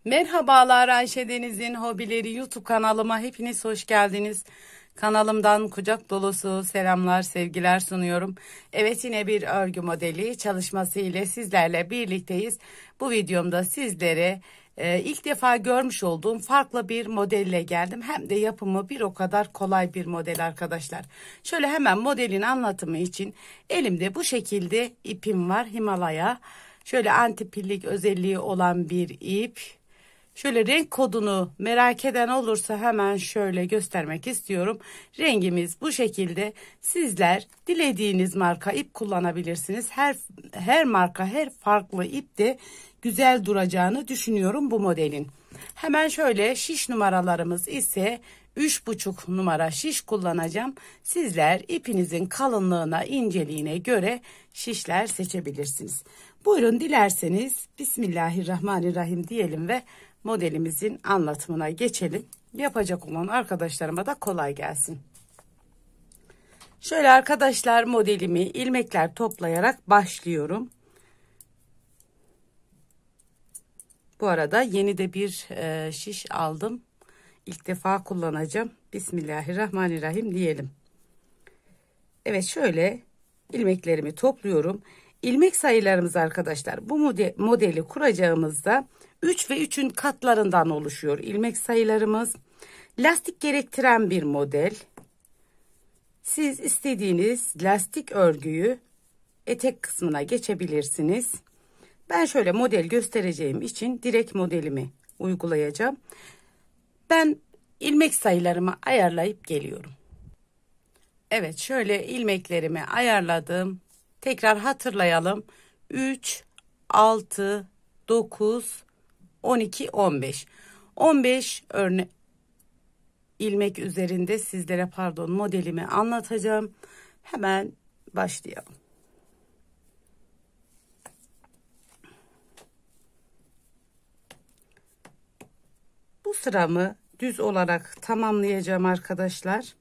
Merhabalar, Ayşe Deniz'in Hobileri YouTube kanalıma hepiniz hoş geldiniz. Kanalımdan kucak dolusu selamlar, sevgiler sunuyorum. Evet, yine bir örgü modeli çalışması ile sizlerle birlikteyiz. Bu videomda sizlere ilk defa görmüş olduğum farklı bir modelle geldim. Hem de yapımı bir o kadar kolay bir model arkadaşlar. Şöyle hemen modelin anlatımı için elimde bu şekilde ipim var, Himalaya. Şöyle antipillik özelliği olan bir ip. Şöyle renk kodunu merak eden olursa hemen şöyle göstermek istiyorum. Rengimiz bu şekilde. Sizler dilediğiniz marka ip kullanabilirsiniz. Her marka, her farklı ip de güzel duracağını düşünüyorum bu modelin. Hemen şöyle şiş numaralarımız ise 3,5 numara şiş kullanacağım. Sizler ipinizin kalınlığına, inceliğine göre şişler seçebilirsiniz. Buyurun, dilerseniz Bismillahirrahmanirrahim diyelim ve modelimizin anlatımına geçelim. Yapacak olan arkadaşlarıma da kolay gelsin. Şöyle arkadaşlar, modelimi ilmekler toplayarak başlıyorum. Bu arada yeni de bir şiş aldım. İlk defa kullanacağım. Bismillahirrahmanirrahim diyelim. Evet, şöyle ilmeklerimi topluyorum. İlmek sayılarımız arkadaşlar, bu modeli kuracağımızda 3 ve 3'ün katlarından oluşuyor ilmek sayılarımız. Lastik gerektiren bir model. Siz istediğiniz lastik örgüyü etek kısmına geçebilirsiniz. Ben şöyle model göstereceğim için direkt modelimi uygulayacağım. Ben ilmek sayılarımı ayarlayıp geliyorum. Evet, şöyle ilmeklerimi ayarladım. Tekrar hatırlayalım. 3, 6, 9, 12, 15. 15 ilmek üzerinde sizlere modelimi anlatacağım. Hemen başlayalım. Bu sıramı düz olarak tamamlayacağım arkadaşlar.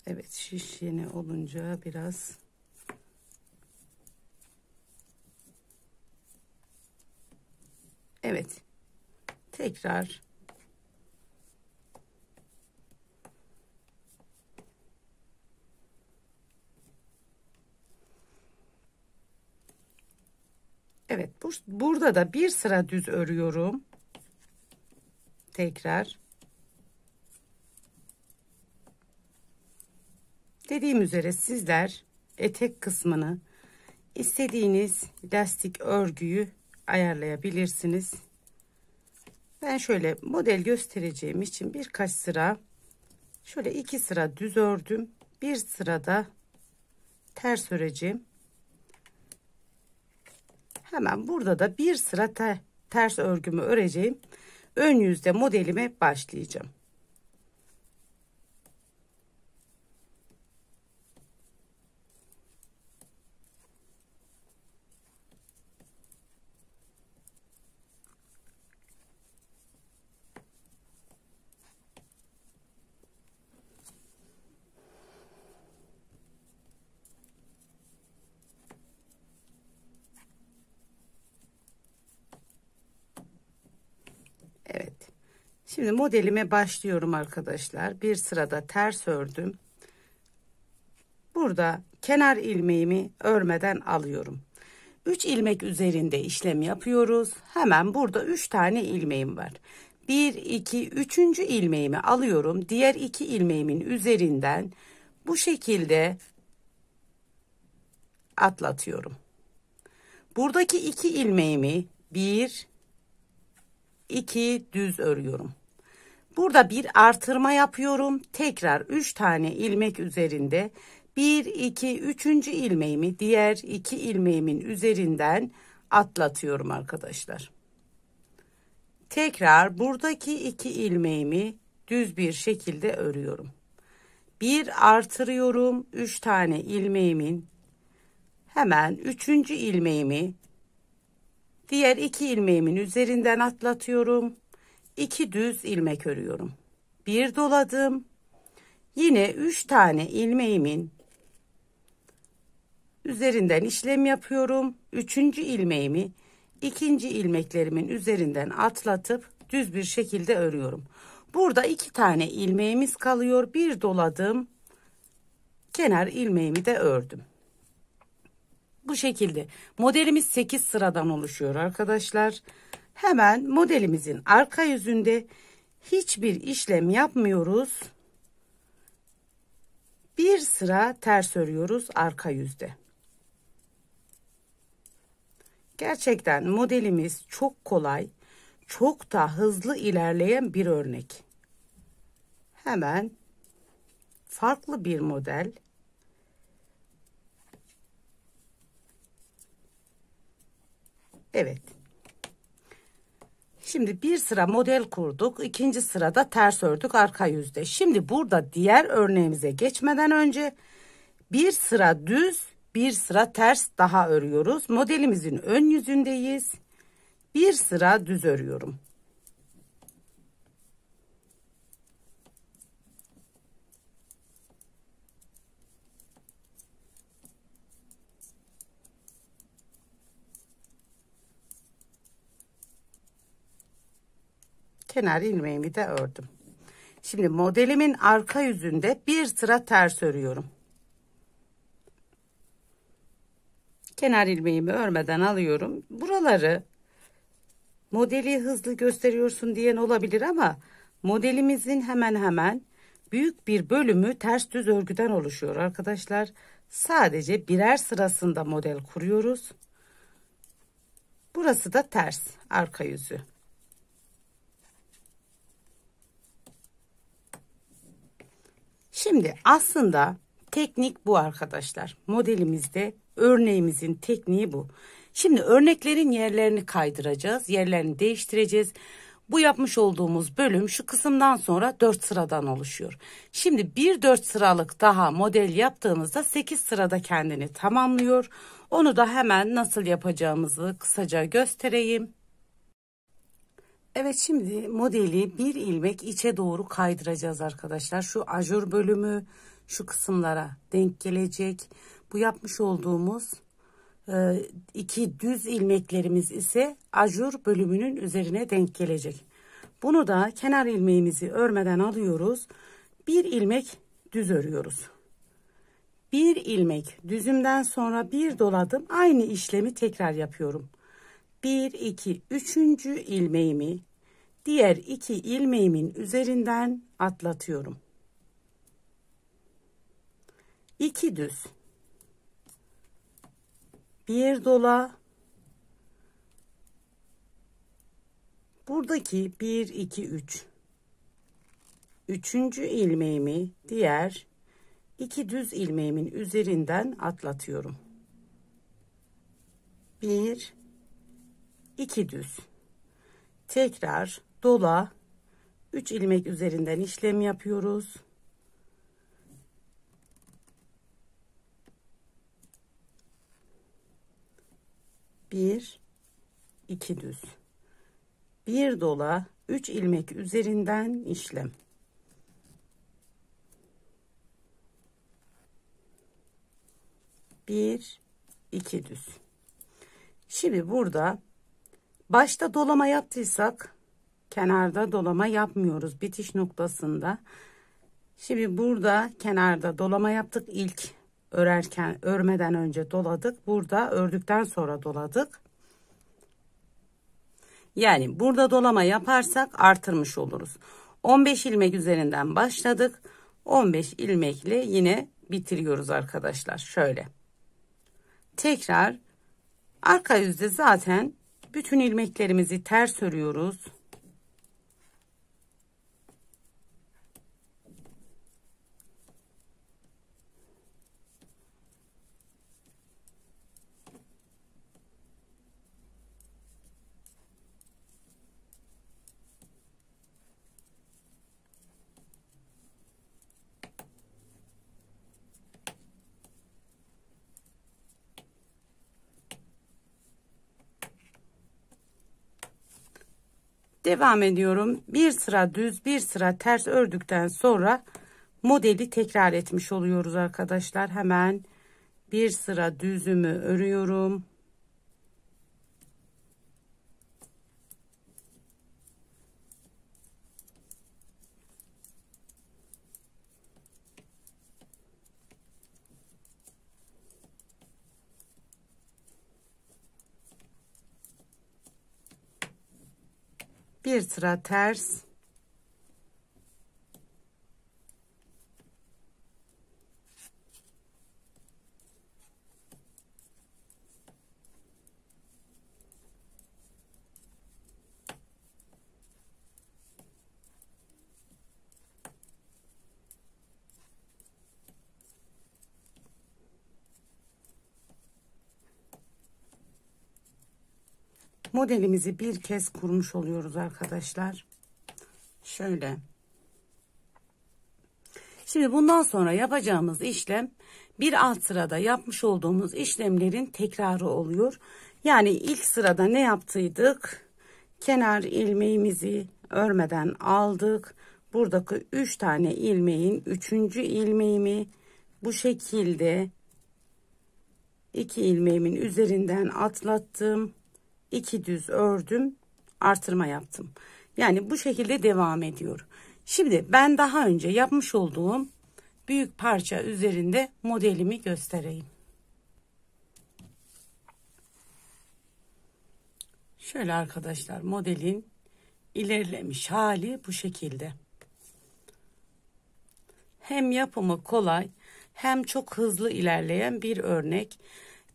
Evet, şiş yeni olunca biraz evet, tekrar evet, burada da bir sıra düz örüyorum. Tekrar dediğim üzere sizler etek kısmını istediğiniz lastik örgüyü ayarlayabilirsiniz. Ben şöyle model göstereceğim için birkaç sıra, şöyle 2 sıra düz ördüm. Bir sırada ters öreceğim. Hemen burada da bir sıra ters örgümü öreceğim. Ön yüzde modelime başlayacağım. Evet. Şimdi modelime başlıyorum arkadaşlar. Bir sırada ters ördüm. Burada kenar ilmeğimi örmeden alıyorum. 3 ilmek üzerinde işlem yapıyoruz. Hemen burada 3 tane ilmeğim var. 1, 2, 3. ilmeğimi alıyorum. Diğer 2 ilmeğimin üzerinden bu şekilde atlatıyorum. Buradaki 2 ilmeğimi 1, 2 düz örüyorum. Burada bir artırma yapıyorum. Tekrar 3 tane ilmek üzerinde 1, 2, 3. ilmeğimi diğer 2 ilmeğimin üzerinden atlatıyorum arkadaşlar. Tekrar buradaki 2 ilmeğimi düz bir şekilde örüyorum. Bir artırıyorum. 3 tane ilmeğimin hemen 3. ilmeğimi Diğer 2 ilmeğimin üzerinden atlatıyorum. 2 düz ilmek örüyorum. Bir doladım. Yine 3 tane ilmeğimin üzerinden işlem yapıyorum. Üçüncü ilmeğimi ikinci ilmeklerimin üzerinden atlatıp düz bir şekilde örüyorum. Burada 2 tane ilmeğimiz kalıyor. Bir doladım. Kenar ilmeğimi de ördüm. Bu şekilde modelimiz 8 sıradan oluşuyor arkadaşlar. Hemen modelimizin arka yüzünde hiçbir işlem yapmıyoruz. Bir sıra ters örüyoruz arka yüzde. Gerçekten modelimiz çok kolay, çok da hızlı ilerleyen bir örnek. Hemen farklı bir model. Evet. Şimdi bir sıra model kurduk. İkinci sırada ters ördük arka yüzde. Şimdi burada diğer örneğimize geçmeden önce bir sıra düz, bir sıra ters daha örüyoruz. Modelimizin ön yüzündeyiz. Bir sıra düz örüyorum. Kenar ilmeğimi de ördüm. Şimdi modelimin arka yüzünde bir sıra ters örüyorum. Kenar ilmeğimi örmeden alıyorum. Buraları modeli hızlı gösteriyorsun diyen olabilir ama modelimizin hemen hemen büyük bir bölümü ters düz örgüden oluşuyor arkadaşlar. Sadece birer sırasında model kuruyoruz. Burası da ters arka yüzü. Şimdi aslında teknik bu arkadaşlar. Modelimizde örneğimizin tekniği bu. Şimdi örneklerin yerlerini kaydıracağız. Yerlerini değiştireceğiz. Bu yapmış olduğumuz bölüm şu kısımdan sonra 4 sıradan oluşuyor. Şimdi bir 4 sıralık daha model yaptığımızda 8 sırada kendini tamamlıyor. Onu da hemen nasıl yapacağımızı kısaca göstereyim. Evet, şimdi modeli bir ilmek içe doğru kaydıracağız arkadaşlar. Şu ajur bölümü şu kısımlara denk gelecek. Bu yapmış olduğumuz 2 düz ilmeklerimiz ise ajur bölümünün üzerine denk gelecek. Bunu da kenar ilmeğimizi örmeden alıyoruz. Bir ilmek düz örüyoruz. Bir ilmek düzümden sonra bir doladım. Aynı işlemi tekrar yapıyorum. 1, 2, 3. ilmeğimi diğer 2 ilmeğimin üzerinden atlatıyorum. 2 düz. Bir dola. Buradaki 1, 2, 3. Üçüncü ilmeğimi diğer 2 düz ilmeğimin üzerinden atlatıyorum. 1, 2 düz. Tekrar dola, 3 ilmek üzerinden işlem yapıyoruz. Bir, iki düz. Bir dola, 3 ilmek üzerinden işlem. Bir, iki düz. Şimdi burada başta dolama yaptıysak kenarda dolama yapmıyoruz bitiş noktasında. Şimdi burada kenarda dolama yaptık, ilk örmeden önce doladık. Burada ördükten sonra doladık. Yani burada dolama yaparsak artırmış oluruz. 15 ilmek üzerinden başladık. 15 ilmekle yine bitiriyoruz arkadaşlar. Şöyle. Tekrar arka yüzde zaten bütün ilmeklerimizi ters örüyoruz. Devam ediyorum. Bir sıra düz, bir sıra ters ördükten sonra modeli tekrar etmiş oluyoruz arkadaşlar. Hemen bir sıra düzümü örüyorum. Bir sıra ters. Modelimizi bir kez kurmuş oluyoruz arkadaşlar. Şöyle. Şimdi bundan sonra yapacağımız işlem bir alt sırada yapmış olduğumuz işlemlerin tekrarı oluyor. Yani ilk sırada ne yaptıydık? Kenar ilmeğimizi örmeden aldık. Buradaki 3 tane ilmeğin 3. ilmeğimi bu şekilde 2 ilmeğimin üzerinden atlattım. 2 düz ördüm, artırma yaptım. Yani bu şekilde devam ediyor. Şimdi ben daha önce yapmış olduğum büyük parça üzerinde modelimi göstereyim. Şöyle arkadaşlar, modelin ilerlemiş hali bu şekilde. Hem yapımı kolay hem çok hızlı ilerleyen bir örnek.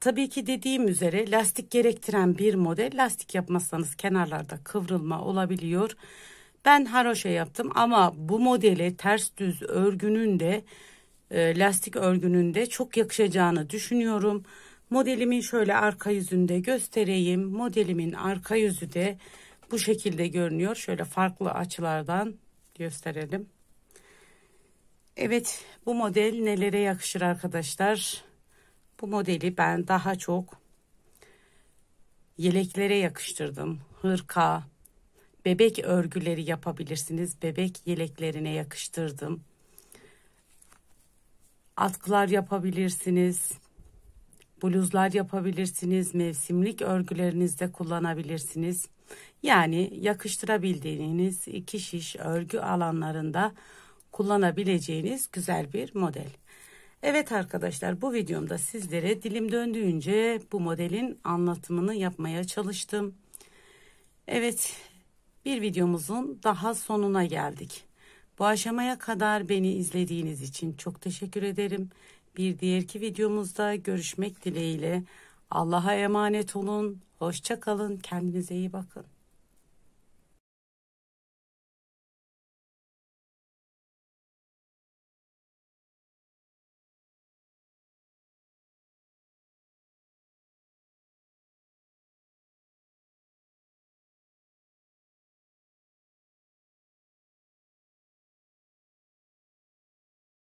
Tabii ki dediğim üzere lastik gerektiren bir model. Lastik yapmazsanız kenarlarda kıvrılma olabiliyor. Ben haroşa yaptım ama bu modele ters düz örgünün de lastik örgünün de çok yakışacağını düşünüyorum. Modelimin şöyle arka yüzünde göstereyim. Modelimin arka yüzü de bu şekilde görünüyor. Şöyle farklı açılardan gösterelim. Evet, bu model nelere yakışır arkadaşlar? Bu modeli ben daha çok yeleklere yakıştırdım. Hırka, bebek örgüleri yapabilirsiniz. Bebek yeleklerine yakıştırdım. Atkılar yapabilirsiniz. Bluzlar yapabilirsiniz. Mevsimlik örgülerinizde kullanabilirsiniz. Yani yakıştırabildiğiniz 2 şiş örgü alanlarında kullanabileceğiniz güzel bir model. Evet arkadaşlar, bu videomda sizlere dilim döndüğünce bu modelin anlatımını yapmaya çalıştım. Evet, bir videomuzun daha sonuna geldik. Bu aşamaya kadar beni izlediğiniz için çok teşekkür ederim. Bir diğerki videomuzda görüşmek dileğiyle. Allah'a emanet olun. Hoşça kalın. Kendinize iyi bakın.